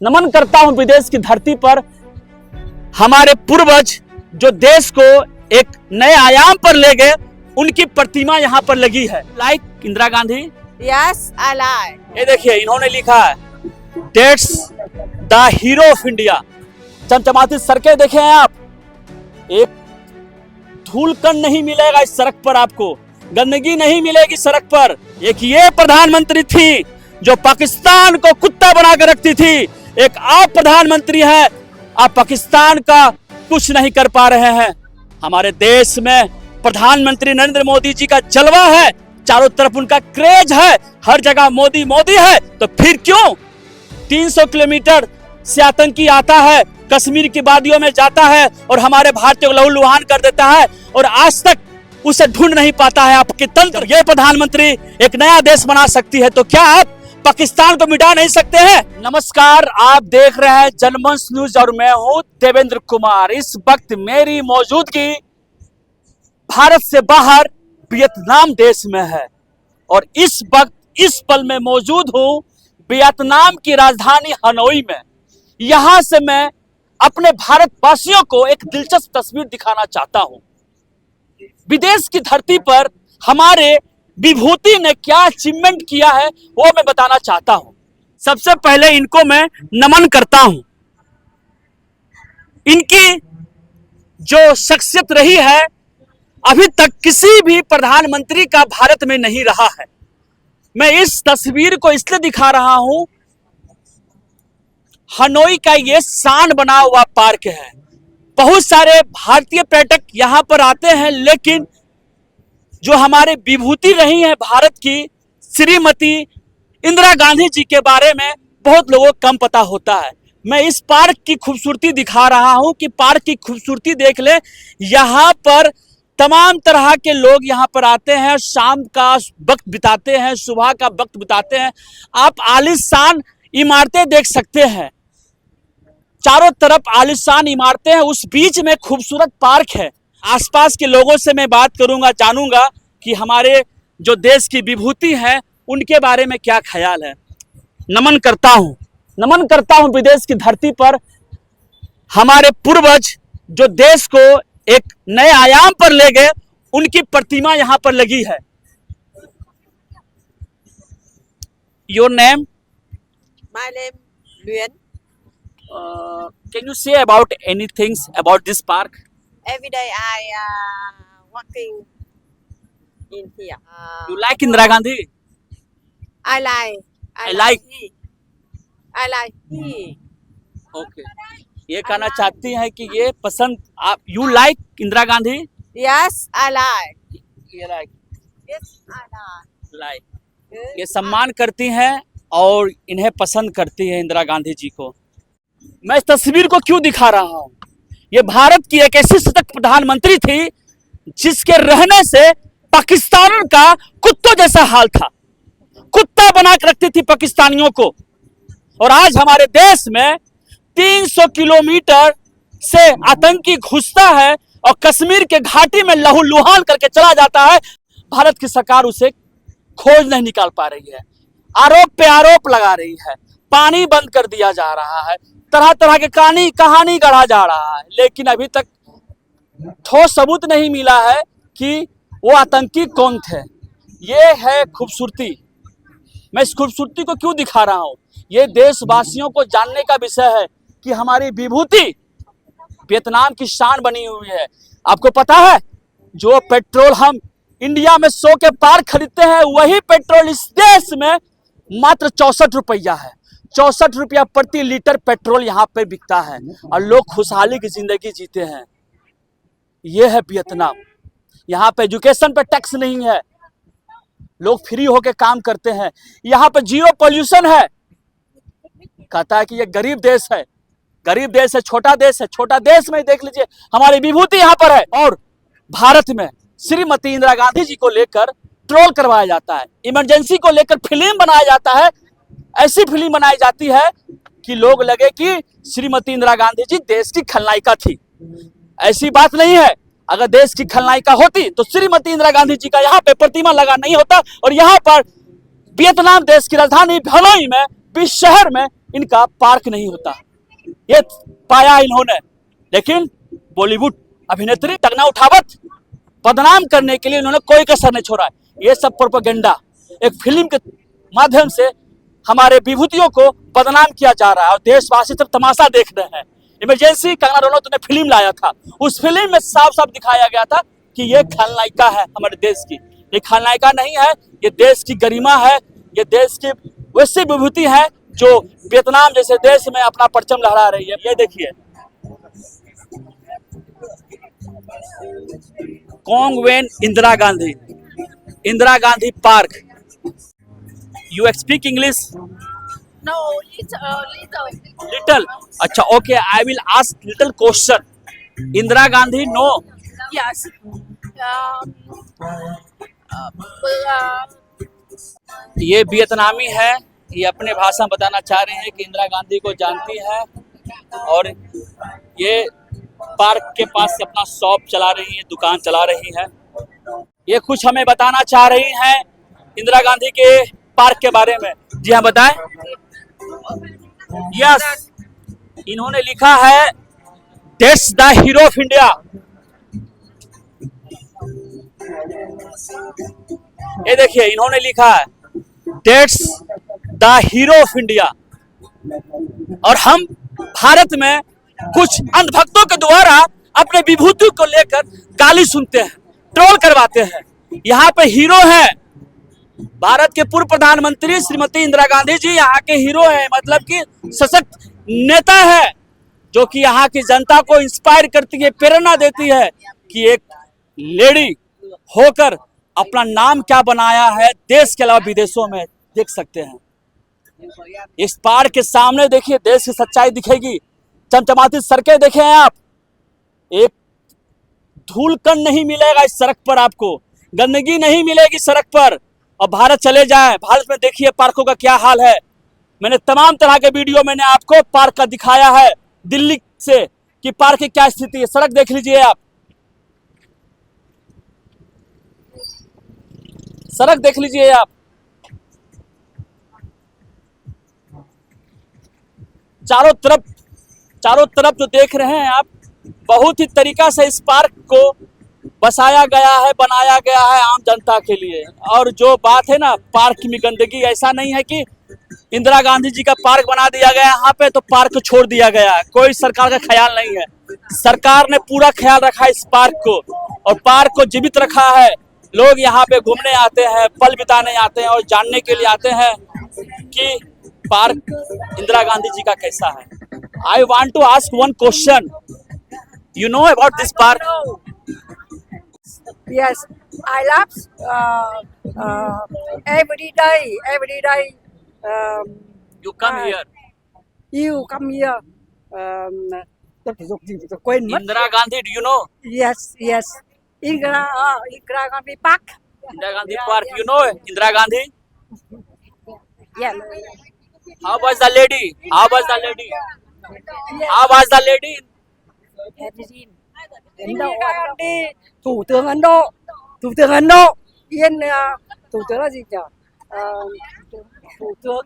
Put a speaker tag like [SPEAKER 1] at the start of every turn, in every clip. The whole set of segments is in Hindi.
[SPEAKER 1] नमन करता हूं विदेश की धरती पर हमारे पूर्वज जो देश को एक नए आयाम पर ले गए, उनकी प्रतिमा यहाँ पर लगी है। Like Indira Gandhi.
[SPEAKER 2] Yes I like.
[SPEAKER 1] ये देखिए इन्होंने लिखा है that's the hero of India. चमचमाती सड़कें देखे हैं आप, एक धूल कण नहीं मिलेगा इस सड़क पर, आपको गंदगी नहीं मिलेगी सड़क पर। एक ये प्रधानमंत्री थी जो पाकिस्तान को कुत्ता बनाकर रखती थी, एक आप प्रधानमंत्री है, आप पाकिस्तान का कुछ नहीं कर पा रहे हैं। हमारे देश में प्रधानमंत्री नरेंद्र मोदी जी का जलवा है, चारों तरफ उनका क्रेज है, हर जगह मोदी मोदी है। तो फिर क्यों 300 किलोमीटर से आतंकी आता है, कश्मीर की वादियों में जाता है और हमारे भारतीयों को लहूलुहान कर देता है और आज तक उसे ढूंढ नहीं पाता है आपके तंत्र। ये प्रधानमंत्री एक नया देश बना सकती है, तो क्या आप पाकिस्तान को मिटा नहीं सकते हैं? नमस्कार, आप देख रहे हैं जनमंच न्यूज और मैं हूं देवेंद्र कुमार। इस वक्त मेरी मौजूदगी भारत से बाहर वियतनाम देश में है और इस वक्त इस पल में मौजूद हूं वियतनाम की राजधानी हनोई में। यहां से मैं अपने भारतवासियों को एक दिलचस्प तस्वीर दिखाना चाहता हूं। विदेश की धरती पर हमारे विभूति ने क्या अचीवमेंट किया है वो मैं बताना चाहता हूं। सबसे पहले इनको मैं नमन करता हूं। इनकी जो शख्सियत रही है अभी तक किसी भी प्रधानमंत्री का भारत में नहीं रहा है। मैं इस तस्वीर को इसलिए दिखा रहा हूं, हनोई का ये शान बना हुआ पार्क है। बहुत सारे भारतीय पर्यटक यहां पर आते हैं, लेकिन जो हमारे विभूति रही है भारत की श्रीमती इंदिरा गांधी जी के बारे में बहुत लोगों को कम पता होता है। मैं इस पार्क की खूबसूरती दिखा रहा हूं कि पार्क की खूबसूरती देख ले। यहाँ पर तमाम तरह के लोग यहाँ पर आते हैं, शाम का वक्त बिताते हैं, सुबह का वक्त बिताते हैं। आप आलीशान इमारतें देख सकते हैं, चारों तरफ आलीशान इमारतें हैं, उस बीच में खूबसूरत पार्क है। आसपास के लोगों से मैं बात करूंगा, जानूंगा कि हमारे जो देश की विभूति हैं उनके बारे में क्या ख्याल है। नमन करता हूं विदेश की धरती पर हमारे पूर्वज जो देश को एक नए आयाम पर ले गए, उनकी प्रतिमा यहां पर लगी है। Your name?
[SPEAKER 2] My name Luyến।
[SPEAKER 1] Can you say about anything about this park?
[SPEAKER 2] Every day I working in here.
[SPEAKER 1] You like Indira Gandhi?
[SPEAKER 2] I like.
[SPEAKER 1] I like.
[SPEAKER 2] I like he.
[SPEAKER 1] Okay. ये कहना चाहती हैं कि ये पसंद आप you like Indira Gandhi?
[SPEAKER 2] Yes, I like.
[SPEAKER 1] ये like.
[SPEAKER 2] Yes, I like.
[SPEAKER 1] Like. ये सम्मान करती हैं और इन्हें पसंद करती है इंदिरा गांधी जी को। मैं इस तस्वीर को क्यों दिखा रहा हूं? ये भारत की एक ऐसी सतत प्रधानमंत्री थी जिसके रहने से पाकिस्तान का कुत्तों जैसा हाल था, कुत्ता बना के रखती थी पाकिस्तानियों को। और आज हमारे देश में 300 किलोमीटर से आतंकी घुसता है और कश्मीर के घाटी में लहूलुहान करके चला जाता है। भारत की सरकार उसे खोज नहीं निकाल पा रही है, आरोप पे आरोप लगा रही है, पानी बंद कर दिया जा रहा है, तरह तरह के कहानी गढ़ा जा रहा है, लेकिन अभी तक ठोस सबूत नहीं मिला है कि वो आतंकी कौन थे। ये है खूबसूरती। मैं इस खूबसूरती को क्यों दिखा रहा हूं? ये देशवासियों को जानने का विषय है कि हमारी विभूति वियतनाम की शान बनी हुई है। आपको पता है जो पेट्रोल हम इंडिया में 100 के पार खरीदते हैं, वही पेट्रोल इस देश में मात्र 64 रुपया है। 64 रुपया प्रति लीटर पेट्रोल यहाँ पे बिकता है और लोग खुशहाली की जिंदगी जीते हैं। ये है वियतनाम। यहाँ पे एजुकेशन पे टैक्स नहीं है, लोग फ्री होके काम करते हैं। यहाँ पे जीरो पोल्यूशन है। कहता है कि ये गरीब देश है, गरीब देश है, छोटा देश है। छोटा देश में देख लीजिए हमारी विभूति यहाँ पर है। और भारत में श्रीमती इंदिरा गांधी जी को लेकर ट्रोल करवाया जाता है, इमरजेंसी को लेकर फिल्म बनाया जाता है। ऐसी फिल्म बनाई जाती है कि लोग लगे कि श्रीमती इंदिरा गांधी जी देश की खलनायिका थी। ऐसी बात नहीं है। अगर देश की खलनायिका होती तो श्रीमती इंदिरा गांधी जी का यहाँ पे प्रतिमा लगा नहीं होता और यहाँ पर वियतनाम देश की राजधानी हनोई में, इस शहर में इनका पार्क नहीं होता। ये पाया इन्होंने, लेकिन बॉलीवुड अभिनेत्री कंगना उठावत बदनाम करने के लिए इन्होंने कोई कसर नहीं छोड़ा। ये सब प्रोपेगेंडा, एक फिल्म के माध्यम से हमारे विभूतियों को बदनाम किया जा रहा है और देशवासी सब तमाशा देख रहे हैं। इमरजेंसी कंगना रनौत ने फिल्म लाया था, उस फिल्म में साफ साफ दिखाया गया था कि ये खलनायिका है हमारे देश की। ये खलनायिका नहीं है, ये देश की गरिमा है, ये देश की वैसी विभूति है जो वियतनाम जैसे देश में अपना परचम लहरा रही है। ये देखिए, Cong Vien Indira Gandhi park. You speak English?
[SPEAKER 2] No, little.
[SPEAKER 1] Little. अच्छा, okay, I will ask little question. Indira Gandhi no?
[SPEAKER 2] Yes.
[SPEAKER 1] ये वियतनामी है, ये अपने भाषा में बताना चाह रहे हैं कि इंदिरा गांधी को जानती है और ये पार्क के पास से अपना शॉप चला रही है, दुकान चला रही है। ये कुछ हमें बताना चाह रही हैं इंदिरा गांधी के पार्क के बारे में। जी हाँ, बताएं। यस, इन्होंने लिखा है that's the hero of India. ये देखिए, इन्होंने लिखा है that's the hero of India. और हम भारत में कुछ अंधभक्तों के द्वारा अपने विभूति को लेकर गाली सुनते हैं, ट्रोल करवाते हैं। यहाँ पे हीरो है भारत के पूर्व प्रधानमंत्री श्रीमती इंदिरा गांधी जी, यहाँ के हीरो हैं, मतलब कि सशक्त नेता है जो कि यहाँ की जनता को इंस्पायर करती है, प्रेरणा देती है कि एक लेडी होकर अपना नाम क्या बनाया है देश के अलावा विदेशों में, देख सकते हैं। इस पार्क के सामने देखिए, देश की सच्चाई दिखेगी, चमचमाती सड़कें देखें आप, एक धूल कण नहीं मिलेगा इस सड़क पर, आपको गंदगी नहीं मिलेगी सड़क पर। और भारत चले जाएं, भारत में देखिए पार्कों का क्या हाल है। मैंने तमाम तरह के वीडियो मैंने आपको पार्क का दिखाया है दिल्ली से कि पार्क की क्या स्थिति है। सड़क देख लीजिए आप, सड़क देख लीजिए आप। चारों तरफ जो देख रहे हैं आप, बहुत ही तरीका से इस पार्क को बसाया गया है, बनाया गया है आम जनता के लिए। और जो बात है ना पार्क में गंदगी, ऐसा नहीं है कि इंदिरा गांधी जी का पार्क बना दिया गया यहाँ पे तो पार्क को छोड़ दिया गया है, कोई सरकार का ख्याल नहीं है। सरकार ने पूरा ख्याल रखा है इस पार्क को और पार्क को जीवित रखा है। लोग यहाँ पे घूमने आते हैं, पल बिताने आते हैं और जानने के लिए आते हैं कि पार्क इंदिरा गांधी जी का कैसा है। I want to ask one question, you know about this park?
[SPEAKER 2] Yes, I love every day.
[SPEAKER 1] You come here.
[SPEAKER 2] You come here. Tập thể dục gì tôi quên mất.
[SPEAKER 1] Indira Gandhi, do you know?
[SPEAKER 2] Yes. Indira Gandhi Park.
[SPEAKER 1] Indira Gandhi Park, you know Indira Gandhi?
[SPEAKER 2] Yeah.
[SPEAKER 1] How was the lady?
[SPEAKER 2] Indira Gandhi, Thủ tướng Ấn Độ. Yên Thủ tướng là gì nhỉ? Thủ tướng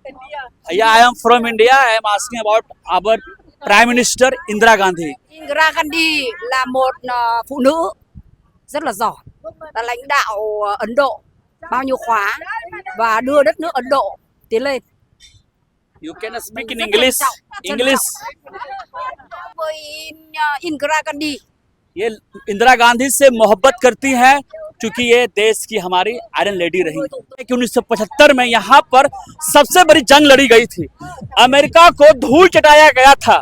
[SPEAKER 2] India.
[SPEAKER 1] Yeah, I am from India. I am asking about our Prime Minister Indira Gandhi.
[SPEAKER 2] Indira Gandhi là một phụ nữ rất là giỏi, là lãnh đạo Ấn Độ bao nhiêu khóa và đưa đất nước Ấn Độ tiến lên.
[SPEAKER 1] You can speak in English.
[SPEAKER 2] Với Indira Gandhi.
[SPEAKER 1] ये इंदिरा गांधी से मोहब्बत करती हैं क्योंकि ये देश की हमारी आयरन लेडी रही कि 1975 में यहाँ पर सबसे बड़ी जंग लड़ी गई थी। अमेरिका को धूल चटाया गया था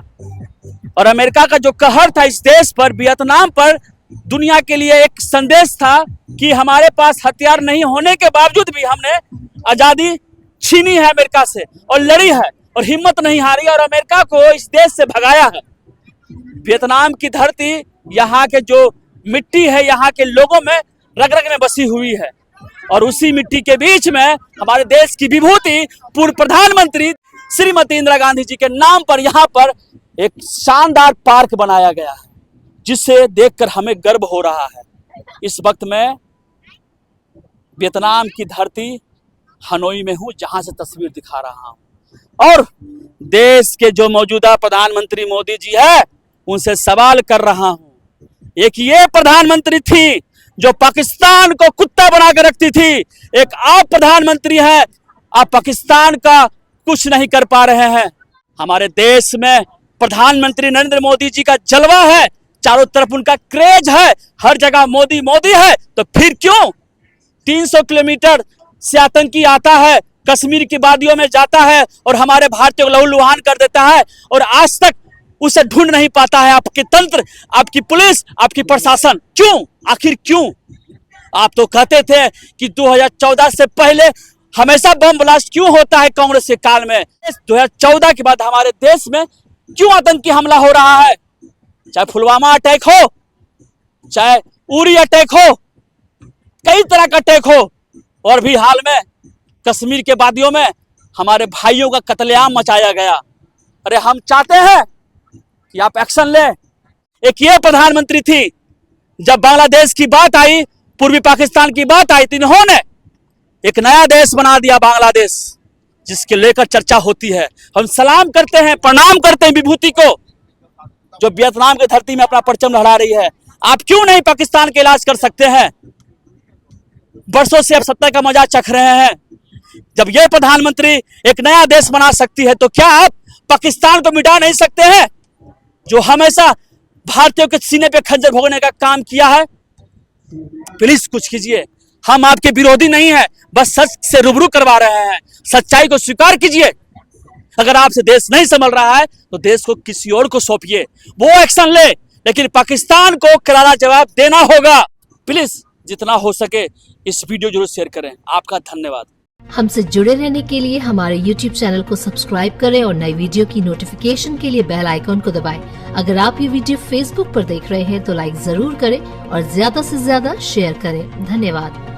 [SPEAKER 1] और अमेरिका का जो कहर था इस देश पर, वियतनाम पर, दुनिया के लिए एक संदेश था कि हमारे पास हथियार नहीं होने के बावजूद भी हमने आजादी छीनी है अमेरिका से और लड़ी है और हिम्मत नहीं हारी और अमेरिका को इस देश से भगाया है। वियतनाम की धरती, यहाँ के जो मिट्टी है, यहाँ के लोगों में रग रग में बसी हुई है और उसी मिट्टी के बीच में हमारे देश की विभूति पूर्व प्रधानमंत्री श्रीमती इंदिरा गांधी जी के नाम पर यहाँ पर एक शानदार पार्क बनाया गया है, जिसे देखकर हमें गर्व हो रहा है। इस वक्त मैं वियतनाम की धरती हनोई में हूँ, जहाँ से तस्वीर दिखा रहा हूँ। और देश के जो मौजूदा प्रधानमंत्री मोदी जी है उनसे सवाल कर रहा हूं। एक ये प्रधानमंत्री थी जो पाकिस्तान को कुत्ता बना कर रखती थी, एक आप प्रधानमंत्री है, आप पाकिस्तान का कुछ नहीं कर पा रहे हैं। हमारे देश में प्रधानमंत्री नरेंद्र मोदी जी का जलवा है, चारों तरफ उनका क्रेज है, हर जगह मोदी मोदी है, तो फिर क्यों 300 किलोमीटर से आतंकी आता है, कश्मीर की वादियों में जाता है और हमारे भारतीयों को लहूलुहान कर देता है और आज तक उसे ढूंढ नहीं पाता है आपके तंत्र, आपकी पुलिस, आपकी प्रशासन? क्यों? आखिर क्यों? आप तो कहते थे कि 2014 से पहले हमेशा बम ब्लास्ट क्यों होता है कांग्रेस के काल में? 2014 के बाद हमारे देश में क्यों आतंकी हमला हो रहा है? चाहे पुलवामा अटैक हो, चाहे उरी अटैक हो, कई तरह का अटैक हो, और भी हाल में कश्मीर के वादियों में हमारे भाइयों का कत्लेआम मचाया गया। अरे हम चाहते हैं कि आप एक्शन ले। एक ये प्रधानमंत्री थी, जब बांग्लादेश की बात आई, पूर्वी पाकिस्तान की बात आई, तो इन्होंने एक नया देश बना दिया बांग्लादेश, जिसके लेकर चर्चा होती है। हम सलाम करते हैं, प्रणाम करते हैं विभूति को, जो वियतनाम की धरती में अपना परचम लहरा रही है। आप क्यों नहीं पाकिस्तान के इलाज कर सकते हैं? वर्षों से आप सत्ता का मजा चख रहे हैं। जब यह प्रधानमंत्री एक नया देश बना सकती है, तो क्या आप पाकिस्तान को मिटा नहीं सकते हैं, जो हमेशा भारतीयों के सीने पे खंजर भोगने का काम किया है? प्लीज कुछ कीजिए। हम आपके विरोधी नहीं है, बस सच से रूबरू करवा रहे हैं। सच्चाई को स्वीकार कीजिए। अगर आपसे देश नहीं संभल रहा है तो देश को किसी और को सौंपिए, वो एक्शन ले, लेकिन पाकिस्तान को करारा जवाब देना होगा। प्लीज जितना हो सके इस वीडियो जरूर शेयर करें। आपका धन्यवाद।
[SPEAKER 3] हमसे जुड़े रहने के लिए हमारे YouTube चैनल को सब्सक्राइब करें और नई वीडियो की नोटिफिकेशन के लिए बेल आइकॉन को दबाएं। अगर आप ये वीडियो Facebook पर देख रहे हैं तो लाइक जरूर करें और ज्यादा से ज्यादा शेयर करें। धन्यवाद।